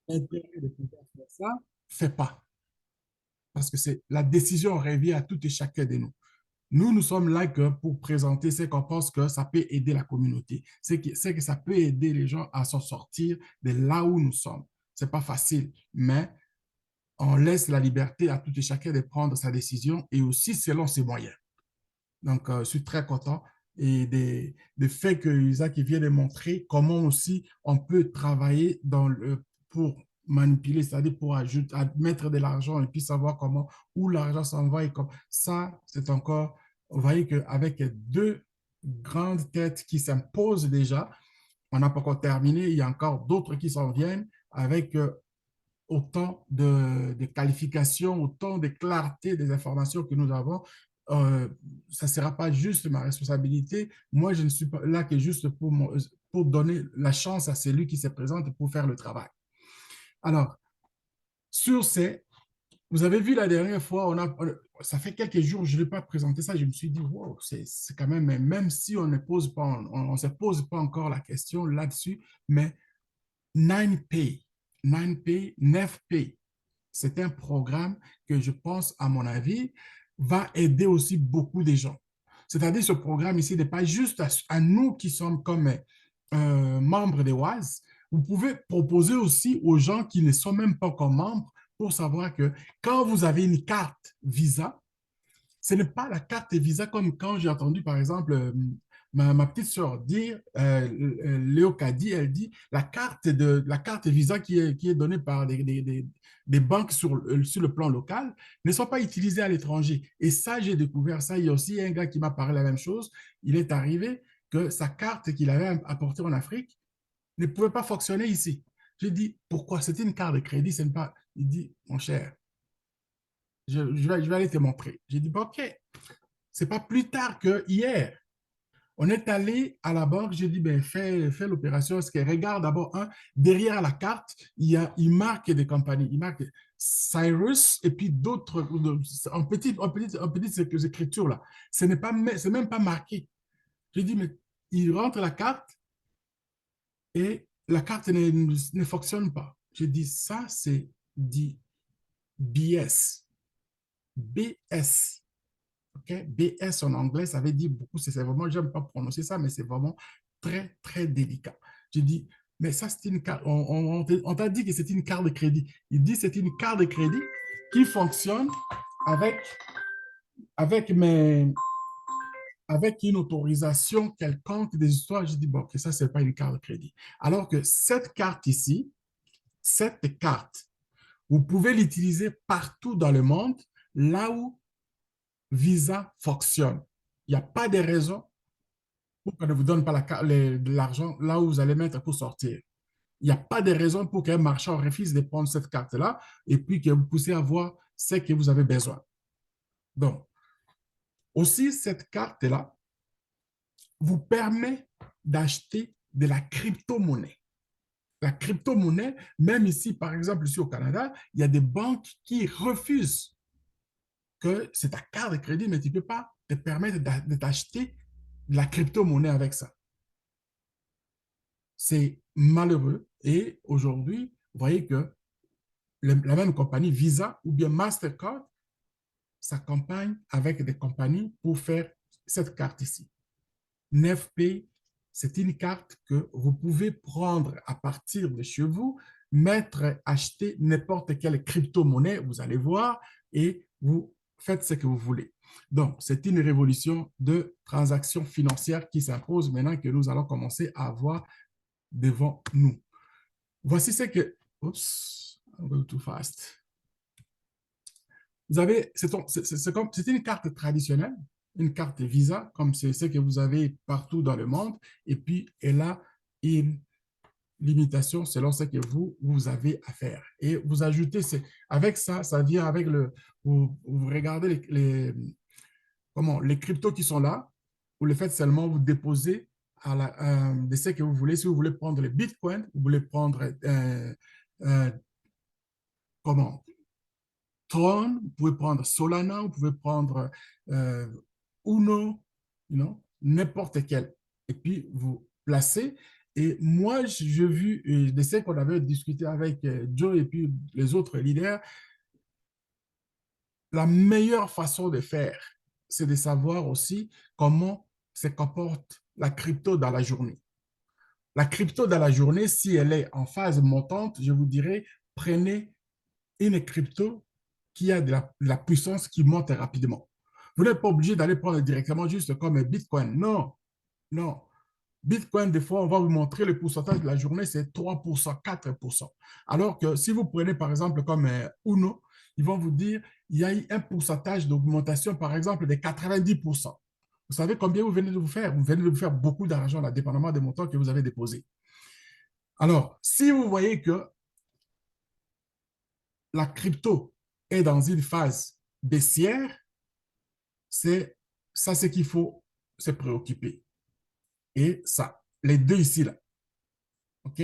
l'intérêt de pouvoir faire ça, fais pas. Parce que c'est la décision revient à tout et chacun de nous. Nous sommes là que pour présenter ce qu'on pense que ça peut aider la communauté. C'est que ça peut aider les gens à s'en sortir de là où nous sommes. C'est pas facile, mais on laisse la liberté à tout et chacun de prendre sa décision et aussi selon ses moyens. Donc, je suis très content et des faits que Isaac vient de montrer, comment aussi on peut travailler pour manipuler, c'est-à-dire pour ajouter, mettre de l'argent et puis savoir comment, où l'argent s'en va. Et comme ça, c'est encore, vous voyez qu'avec deux grandes têtes qui s'imposent déjà, on n'a pas encore terminé, il y a encore d'autres qui s'en viennent avec autant de qualifications, autant de clarté des informations que nous avons. Euh, ça ne sera pas juste ma responsabilité. Moi, je ne suis pas là que juste pour donner la chance à celui qui se présente pour faire le travail. Alors, sur ces, vous avez vu la dernière fois, ça fait quelques jours, je ne l'ai pas présenté ça, je me suis dit, wow, c'est quand même, même si on ne pose pas, on se pose pas encore la question là-dessus, mais 9Pay, 9Pay, 9Pay, c'est un programme que je pense, à mon avis, va aider aussi beaucoup de gens. C'est-à-dire, ce programme ici n'est pas juste à nous qui sommes comme membres des WAS. Vous pouvez proposer aussi aux gens qui ne sont même pas comme membres pour savoir que quand vous avez une carte Visa, ce n'est pas la carte Visa comme quand j'ai entendu, par exemple, ma petite soeur dire, Léo Kadi, elle dit, la carte Visa qui est donnée par des banques sur le plan local ne sont pas utilisées à l'étranger. Et ça, j'ai découvert ça. Il y a aussi un gars qui m'a parlé la même chose. Il est arrivé que sa carte qu'il avait apportée en Afrique ne pouvait pas fonctionner ici. J'ai dit, pourquoi? C'était une carte de crédit, c'est pas. Il dit, mon cher, je vais aller te montrer. J'ai dit, bon, OK, c'est pas plus tard que hier. On est allé à la banque, j'ai dit, ben, fais l'opération. Parce que regarde d'abord, derrière la carte, il marque des compagnies. Il marque Cyrus et puis d'autres, en petite écriture là. C'est même pas marqué. J'ai dit, mais il rentre la carte et la carte ne fonctionne pas. J'ai dit, ça, c'est dit BS. BS. OK? BS en anglais, ça veut dire beaucoup. C'est vraiment, j'aime pas prononcer ça, mais c'est vraiment très, très délicat. Je dis, mais ça, c'est une carte. On t'a dit que c'est une carte de crédit. Il dit c'est une carte de crédit qui fonctionne avec, avec, mes, avec une autorisation quelconque des histoires. Je dis, bon, que ça, c'est pas une carte de crédit. Alors que cette carte ici, cette carte, vous pouvez l'utiliser partout dans le monde, là où Visa fonctionne. Il n'y a pas de raison pour qu'on ne vous donne pas de l'argent là où vous allez mettre pour sortir. Il n'y a pas de raison pour qu'un marchand refuse de prendre cette carte-là et puis que vous puissiez avoir ce que vous avez besoin. Donc, aussi, cette carte-là vous permet d'acheter de la crypto-monnaie. La crypto-monnaie, même ici, par exemple, ici au Canada, il y a des banques qui refusent que c'est ta carte de crédit, mais tu ne peux pas te permettre de t'acheter de la crypto-monnaie avec ça. C'est malheureux. Et aujourd'hui, vous voyez que la même compagnie, Visa ou bien Mastercard, s'accompagne avec des compagnies pour faire cette carte ici. 9P, c'est une carte que vous pouvez prendre à partir de chez vous, mettre, acheter n'importe quelle crypto-monnaie, vous allez voir, et vous faites ce que vous voulez. Donc, c'est une révolution de transactions financières qui s'impose maintenant que nous allons commencer à avoir devant nous. Voici ce que... Oups, I'm going too fast. Vous avez, c'est une carte traditionnelle, une carte Visa, comme c'est ce que vous avez partout dans le monde, et puis elle a une limitation selon ce que vous avez à faire. Et vous ajoutez, avec ça, ça vient avec vous regardez les cryptos qui sont là, vous les faites seulement, vous déposez de ce que vous voulez. Si vous voulez prendre les bitcoins, vous voulez prendre euh, comment Tron, vous pouvez prendre Solana, vous pouvez prendre euh, Uno, n'importe quel. Et puis, vous placez. Et moi, j'ai vu, je sais qu'on avait discuté avec Joe et puis les autres leaders, la meilleure façon de faire, c'est de savoir aussi comment se comporte la crypto dans la journée. La crypto dans la journée, si elle est en phase montante, je vous dirais, prenez une crypto qui a de la puissance qui monte rapidement. Vous n'êtes pas obligé d'aller prendre directement juste comme Bitcoin. Non, non. Bitcoin, des fois, on va vous montrer le pourcentage de la journée, c'est 3%, 4%. Alors que si vous prenez par exemple comme Uno, ils vont vous dire il y a eu un pourcentage d'augmentation, par exemple, de 90%. Vous savez combien vous venez de vous faire? Vous venez de vous faire beaucoup d'argent, là, dépendamment des montants que vous avez déposés. Alors, si vous voyez que la crypto est dans une phase baissière, c'est ça ce qu'il faut se préoccuper. Et ça, les deux ici, là, OK?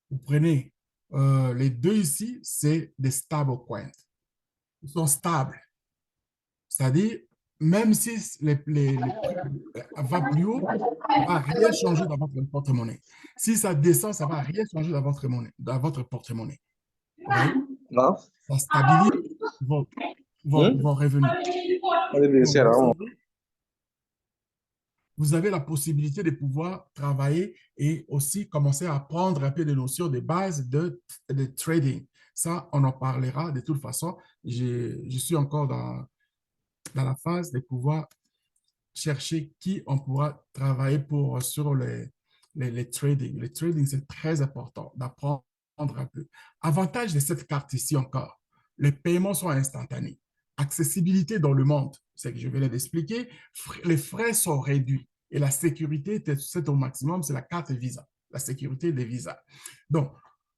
Vous prenez les deux ici, c'est des stable coins. Ils sont stables. C'est-à-dire, même si les prix va plus haut, ça ne va rien changer dans votre porte-monnaie. Si ça descend, ça ne va rien changer dans votre porte-monnaie. Vous voyez? Non? Ça stabilise vos, Hmm? vos revenus. Olha, Donc, será? vous avez la possibilité de pouvoir travailler et aussi commencer à apprendre un peu des notions de base de trading. Ça, on en parlera de toute façon. Je suis encore dans la phase de pouvoir chercher qui on pourra travailler pour sur les trading. Le trading, c'est très important d'apprendre un peu. Avantage de cette carte ici encore, les paiements sont instantanés. Accessibilité dans le monde, c'est que je vais l'expliquer. Les frais sont réduits et la sécurité, c'est au maximum, c'est la carte Visa, la sécurité des visas. Donc,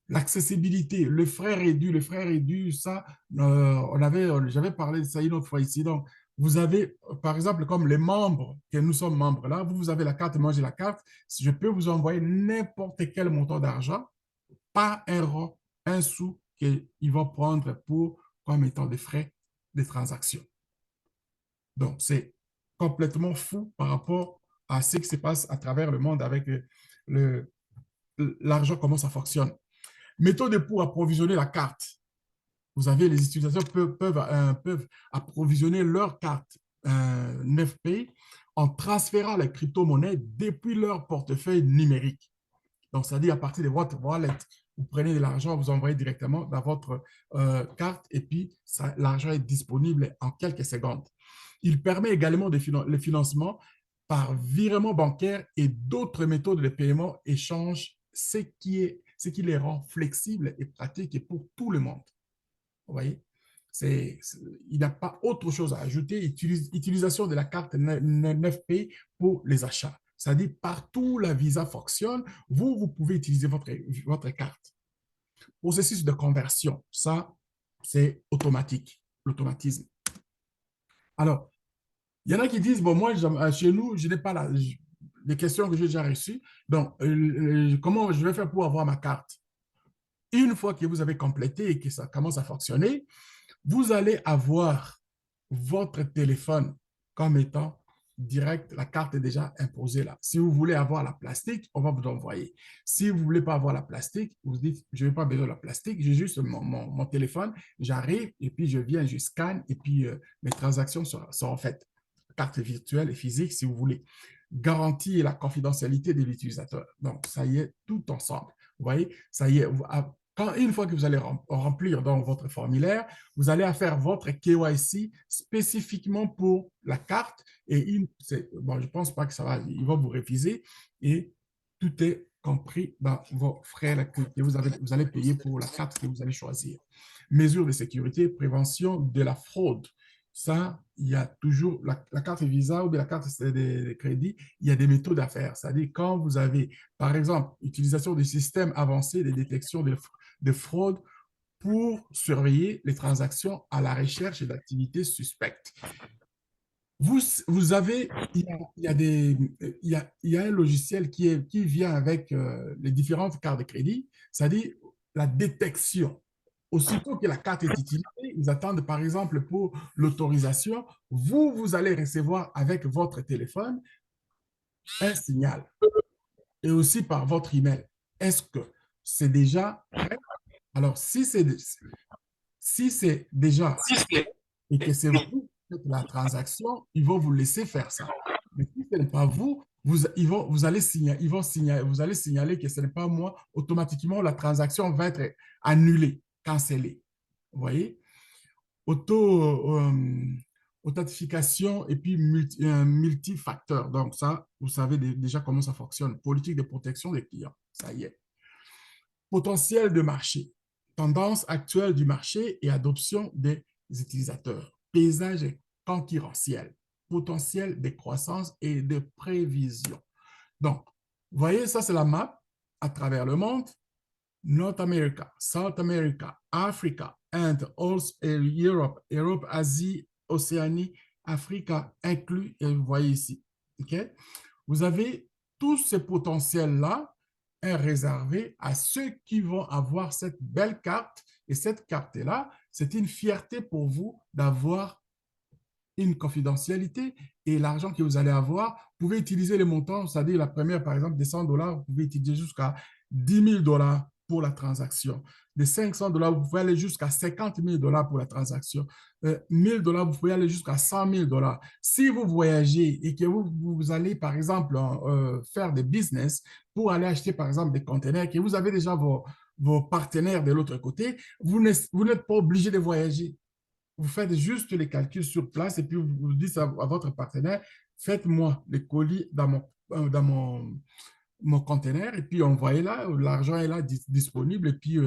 l'accessibilité, le frais réduit, ça, j'avais parlé de ça une autre fois ici. Donc, vous avez, par exemple, comme les membres, que nous sommes membres là, vous avez la carte, moi j'ai la carte, je peux vous envoyer n'importe quel montant d'argent, pas un rond, un sou qu'ils vont prendre pour, comme étant des frais de transaction. Donc, c'est complètement fou par rapport à ce qui se passe à travers le monde avec le, l'argent, comment ça fonctionne. Méthode pour approvisionner la carte. Vous avez les utilisateurs peuvent approvisionner leur carte 9P en transférant les crypto-monnaies depuis leur portefeuille numérique. Donc, c'est-à-dire à partir de votre wallet, vous prenez de l'argent, vous envoyez directement dans votre carte et puis l'argent est disponible en quelques secondes. Il permet également le financement par virement bancaire et d'autres méthodes de paiement échange, ce qui les rend flexibles et pratiques et pour tout le monde. Vous voyez? Il n'y a pas autre chose à ajouter. Utilisation de la carte 9P pour les achats. C'est-à-dire, partout la Visa fonctionne, vous pouvez utiliser votre carte. Processus de conversion, ça, c'est automatique, l'automatisme. Alors, il y en a qui disent, bon, moi, chez nous, je n'ai pas les questions que j'ai déjà reçues. Donc, comment je vais faire pour avoir ma carte? Une fois que vous avez complété et que ça commence à fonctionner, vous allez avoir votre téléphone comme étant direct. La carte est déjà imposée là. Si vous voulez avoir la plastique, on va vous envoyer. Si vous ne voulez pas avoir la plastique, vous dites, je n'ai pas besoin de la plastique, j'ai juste mon téléphone, j'arrive et puis je viens, je scanne et puis mes transactions seront faites. Carte virtuelle et physique si vous voulez. Garantie et la confidentialité de l'utilisateur. Donc, ça y est, tout ensemble. Vous voyez, ça y est, quand, une fois que vous allez remplir dans votre formulaire, vous allez faire votre KYC spécifiquement pour la carte et bon, je ne pense pas que ça va, il va vous réviser et tout est compris dans vos frais que vous allez payer pour la carte que vous allez choisir. Mesures de sécurité, prévention de la fraude. Ça, il y a toujours la carte Visa ou la carte de crédit, il y a des méthodes à faire. C'est-à-dire quand vous avez, par exemple, utilisation des systèmes avancés de détection de fraude pour surveiller les transactions à la recherche d'activités suspectes. Vous avez, il y a des, il y a un logiciel qui vient avec les différentes cartes de crédit, c'est-à-dire la détection. Aussitôt que la carte est utilisée, ils attendent par exemple pour l'autorisation, vous allez recevoir avec votre téléphone un signal. et aussi par votre email. Est-ce que c'est déjà prêt? Alors, si c'est déjà et que c'est vous qui faites la transaction, ils vont vous laisser faire ça. Mais si ce n'est pas vous, vous allez vous allez signaler que ce n'est pas moi. Automatiquement, la transaction va être annulée, cancellée. Vous voyez? Auto, authentification et puis multifacteur. Donc ça, vous savez déjà comment ça fonctionne. Politique de protection des clients. Ça y est. Potentiel de marché, tendance actuelle du marché et adoption des utilisateurs, paysage concurrentiel, potentiel de croissance et de prévision. Donc, vous voyez, ça c'est la map à travers le monde. North America, South America, Africa, Inde, Europe, Europe, Asie, Océanie, Afrique inclus, et vous voyez ici. Okay? Vous avez tous ces potentiels-là est réservé à ceux qui vont avoir cette belle carte. Et cette carte-là, c'est une fierté pour vous d'avoir une confidentialité et l'argent que vous allez avoir, vous pouvez utiliser les montants, c'est-à-dire la première, par exemple, des $100, vous pouvez utiliser jusqu'à $10 000 pour la transaction. Des $500, vous pouvez aller jusqu'à $50 000 pour la transaction. $1 000, vous pouvez aller jusqu'à $100 000. Si vous voyagez et que vous allez, par exemple, faire des business pour aller acheter, par exemple, des conteneurs, que vous avez déjà vos partenaires de l'autre côté, vous n'êtes pas obligé de voyager. Vous faites juste les calculs sur place et puis vous dites à votre partenaire, faites-moi les colis dans mon conteneur et puis envoyez là, l'argent est là disponible et puis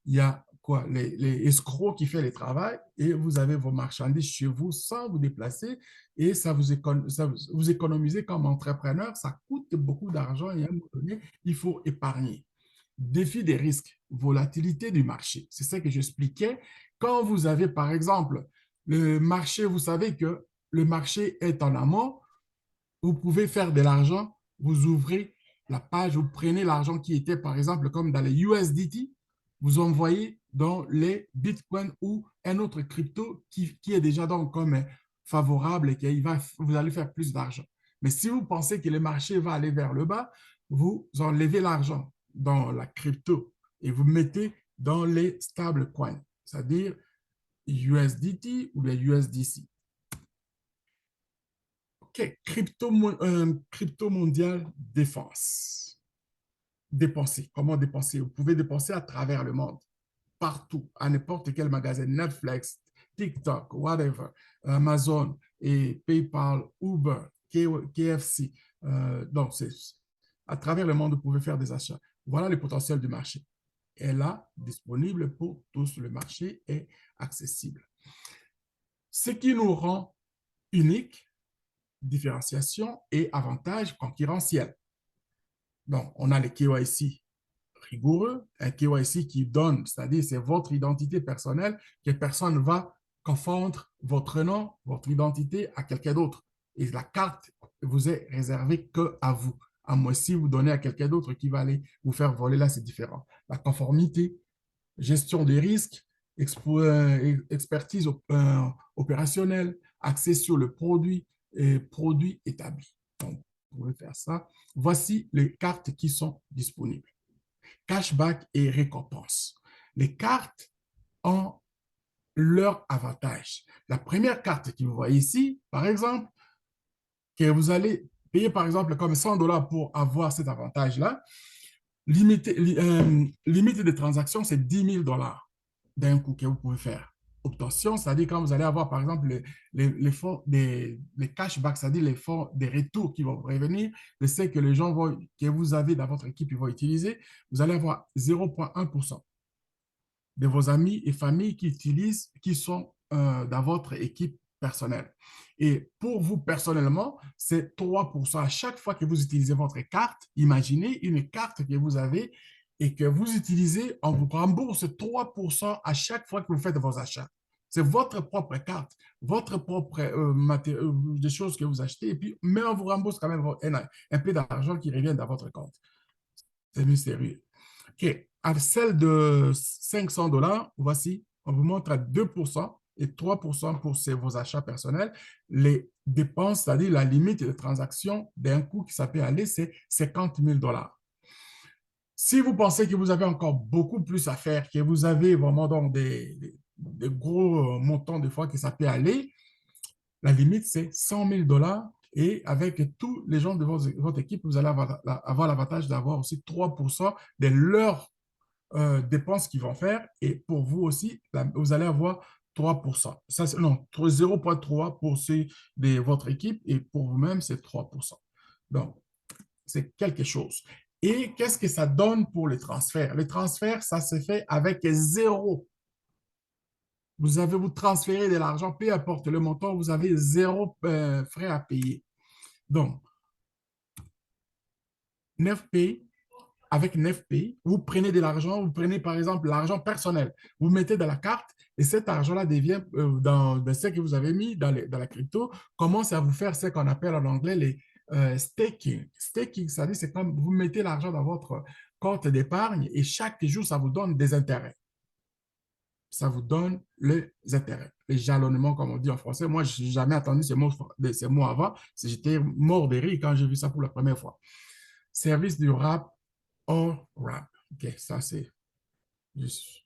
il y a quoi, les escrocs qui font le travail et vous avez vos marchandises chez vous sans vous déplacer et ça vous économisez comme entrepreneur, ça coûte beaucoup d'argent et à un moment donné, il faut épargner. Défi des risques, volatilité du marché. C'est ça que j'expliquais. Quand vous avez, par exemple, le marché, vous savez que le marché est en amont, vous pouvez faire de l'argent, vous ouvrez la page, vous prenez l'argent qui était, par exemple, comme dans les USDT, vous envoyez dans les Bitcoin ou un autre crypto qui est déjà donc comme favorable et que vous allez faire plus d'argent. Mais si vous pensez que le marché va aller vers le bas, vous enlevez l'argent dans la crypto et vous mettez dans les stable coins, c'est-à-dire USDT ou les USDC. OK, crypto mondial défense. Dépenser. Comment dépenser? Vous pouvez dépenser à travers le monde, partout, à n'importe quel magasin, Netflix, TikTok, whatever, Amazon et PayPal, Uber, KFC. Donc, à travers le monde, vous pouvez faire des achats. Voilà le potentiel du marché. Est là, disponible pour tous. Le marché est accessible. Ce qui nous rend unique, différenciation et avantage concurrentiel. Donc, on a le KYC rigoureux, un KYC qui donne, c'est-à-dire c'est votre identité personnelle, que personne ne va confondre votre nom, votre identité à quelqu'un d'autre. Et la carte vous est réservée qu'à vous. À moins si vous donnez à quelqu'un d'autre qui va aller vous faire voler, là, c'est différent. La conformité, gestion des risques, expertise opérationnelle, accès sur le produit et produit établi. Donc, vous pouvez faire ça. Voici les cartes qui sont disponibles. Cashback et récompense. Les cartes ont leur avantage. La première carte que vous voyez ici, par exemple, que vous allez payer par exemple comme $100 pour avoir cet avantage-là, limite de transaction, c'est $10 000 d'un coup que vous pouvez faire. Obtention, c'est-à-dire quand vous allez avoir, par exemple, les fonds, les cashbacks, c'est-à-dire les fonds des retours qui vont revenir, je sais que les gens que vous avez dans votre équipe, ils vont utiliser, vous allez avoir 0,1% de vos amis et familles qui sont dans votre équipe personnelle. Et pour vous personnellement, c'est 3% à chaque fois que vous utilisez votre carte. Imaginez une carte que vous avez et que vous utilisez, on vous rembourse 3% à chaque fois que vous faites vos achats. C'est votre propre carte, votre propre des choses que vous achetez, et puis, mais on vous rembourse quand même un peu d'argent qui revient dans votre compte. C'est mystérieux. OK. À celle de $500, voici, on vous montre à 2% et 3% pour vos achats personnels. Les dépenses, c'est-à-dire la limite de transaction d'un coût qui s'appelle aller, c'est $50 000. Si vous pensez que vous avez encore beaucoup plus à faire, que vous avez vraiment donc des gros montants de fois que ça peut aller, la limite, c'est 100 000 $ et avec tous les gens de votre équipe, vous allez avoir l'avantage d'avoir aussi 3% de leurs dépenses qu'ils vont faire et pour vous aussi, vous allez avoir 3%. Ça, non, 0,3 pour ceux de votre équipe et pour vous-même, c'est 3%. Donc, c'est quelque chose. Et qu'est-ce que ça donne pour les transferts? Les transferts, ça se fait avec zéro. Vous transférez de l'argent, peu importe le montant, vous avez zéro frais à payer. Donc, 9Pay, avec 9Pay, vous prenez de l'argent, vous prenez par exemple l'argent personnel, vous mettez dans la carte et cet argent-là devient, dans ce que vous avez mis dans la crypto, commence à vous faire ce qu'on appelle en anglais les staking. Staking, ça dit, c'est comme vous mettez l'argent dans votre compte d'épargne et chaque jour, ça vous donne des intérêts. Ça vous donne les intérêts, les jalonnements, comme on dit en français. Moi, je n'ai jamais entendu ces mots avant. J'étais mort de rire quand j'ai vu ça pour la première fois. Service du rap hors rap. OK, ça c'est juste.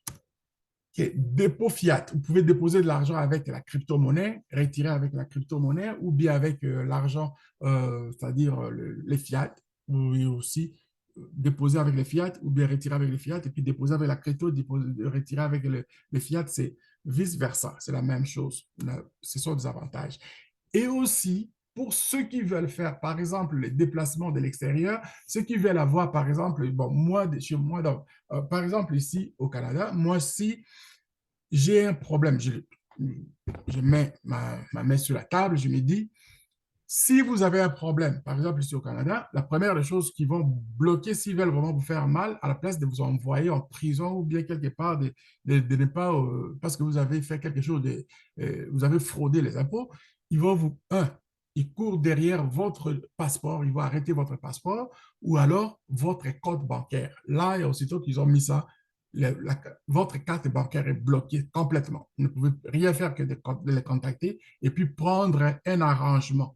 OK, dépôt fiat. Vous pouvez déposer de l'argent avec la crypto-monnaie, retirer avec la crypto-monnaie ou bien avec l'argent, c'est-à-dire les fiat. Vous pouvez aussi déposer avec les fiat ou bien retirer avec les fiat et puis déposer avec la crypto, retirer avec les fiat, c'est vice-versa. C'est la même chose. Ce sont des avantages. Et aussi, pour ceux qui veulent faire, par exemple, les déplacements de l'extérieur, ceux qui veulent avoir, par exemple, bon, moi, chez moi, donc, par exemple, ici au Canada, moi, si j'ai un problème, je mets ma main sur la table, je me dis, si vous avez un problème, par exemple ici au Canada, la première des choses qui vont bloquer, s'ils veulent vraiment vous faire mal, à la place de vous envoyer en prison ou bien quelque part, de ne pas, parce que vous avez fait quelque chose, vous avez fraudé les impôts, ils vont ils courent derrière votre passeport, ils vont arrêter votre passeport ou alors votre compte bancaire. Là, il y a aussitôt qu'ils ont mis ça, votre carte bancaire est bloquée complètement. Vous ne pouvez rien faire que de les contacter et puis prendre un arrangement.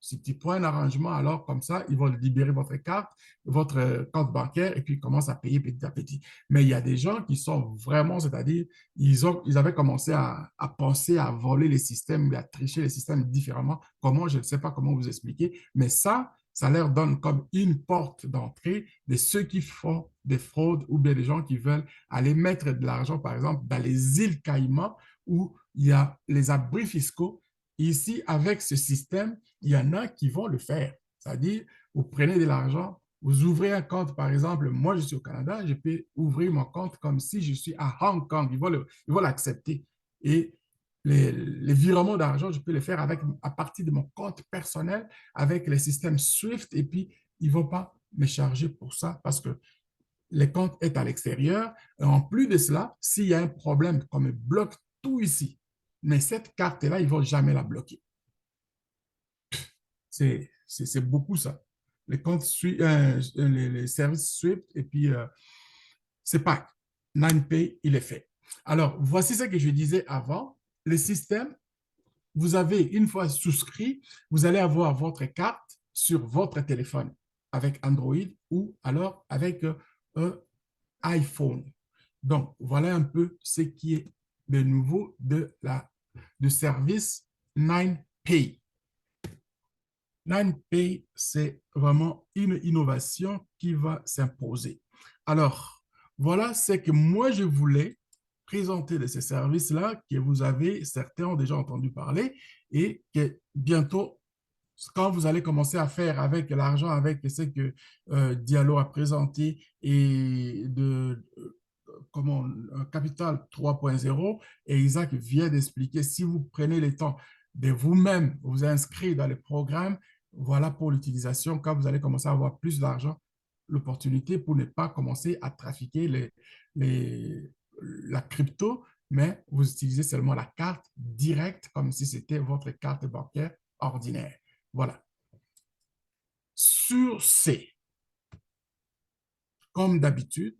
Si tu prends un arrangement, alors comme ça, ils vont libérer votre carte, votre compte bancaire et puis ils commencent à payer petit à petit. Mais il y a des gens qui sont vraiment, c'est-à-dire, ils avaient commencé à penser à voler les systèmes, à tricher les systèmes différemment. Comment, je ne sais pas comment vous expliquer, mais ça leur donne comme une porte d'entrée de ceux qui font des fraudes ou bien des gens qui veulent aller mettre de l'argent, par exemple, dans les îles Caïmans où il y a les abris fiscaux. Ici, avec ce système, il y en a qui vont le faire. C'est-à-dire, vous prenez de l'argent, vous ouvrez un compte, par exemple, moi je suis au Canada, je peux ouvrir mon compte comme si je suis à Hong Kong. Ils vont l'accepter. Et les virements d'argent, je peux les faire à partir de mon compte personnel avec les systèmes SWIFT et puis ils ne vont pas me charger pour ça parce que le compte est à l'extérieur. En plus de cela, s'il y a un problème qu'on me bloque tout ici, mais cette carte-là, ils ne vont jamais la bloquer. C'est beaucoup ça. Les comptes, les services SWIFT et puis c'est pas 9Pay, il est fait. Alors, voici ce que je disais avant. Le système, vous avez, une fois souscrit, vous allez avoir votre carte sur votre téléphone avec Android ou alors avec un iPhone. Donc, voilà un peu ce qui est de nouveau du service 9Pay. 9Pay, c'est vraiment une innovation qui va s'imposer. Alors, voilà ce que moi je voulais présenter de ces services-là que vous avez, certains ont déjà entendu parler et que bientôt, quand vous allez commencer à faire avec l'argent, avec ce que Diallo a présenté et comment, un Capital 3.0 et Isaac vient d'expliquer, si vous prenez le temps de vous-même vous inscrire dans le programme, voilà pour l'utilisation, quand vous allez commencer à avoir plus d'argent, l'opportunité pour ne pas commencer à trafiquer la crypto, mais vous utilisez seulement la carte directe comme si c'était votre carte bancaire ordinaire. Voilà. Sur C, comme d'habitude,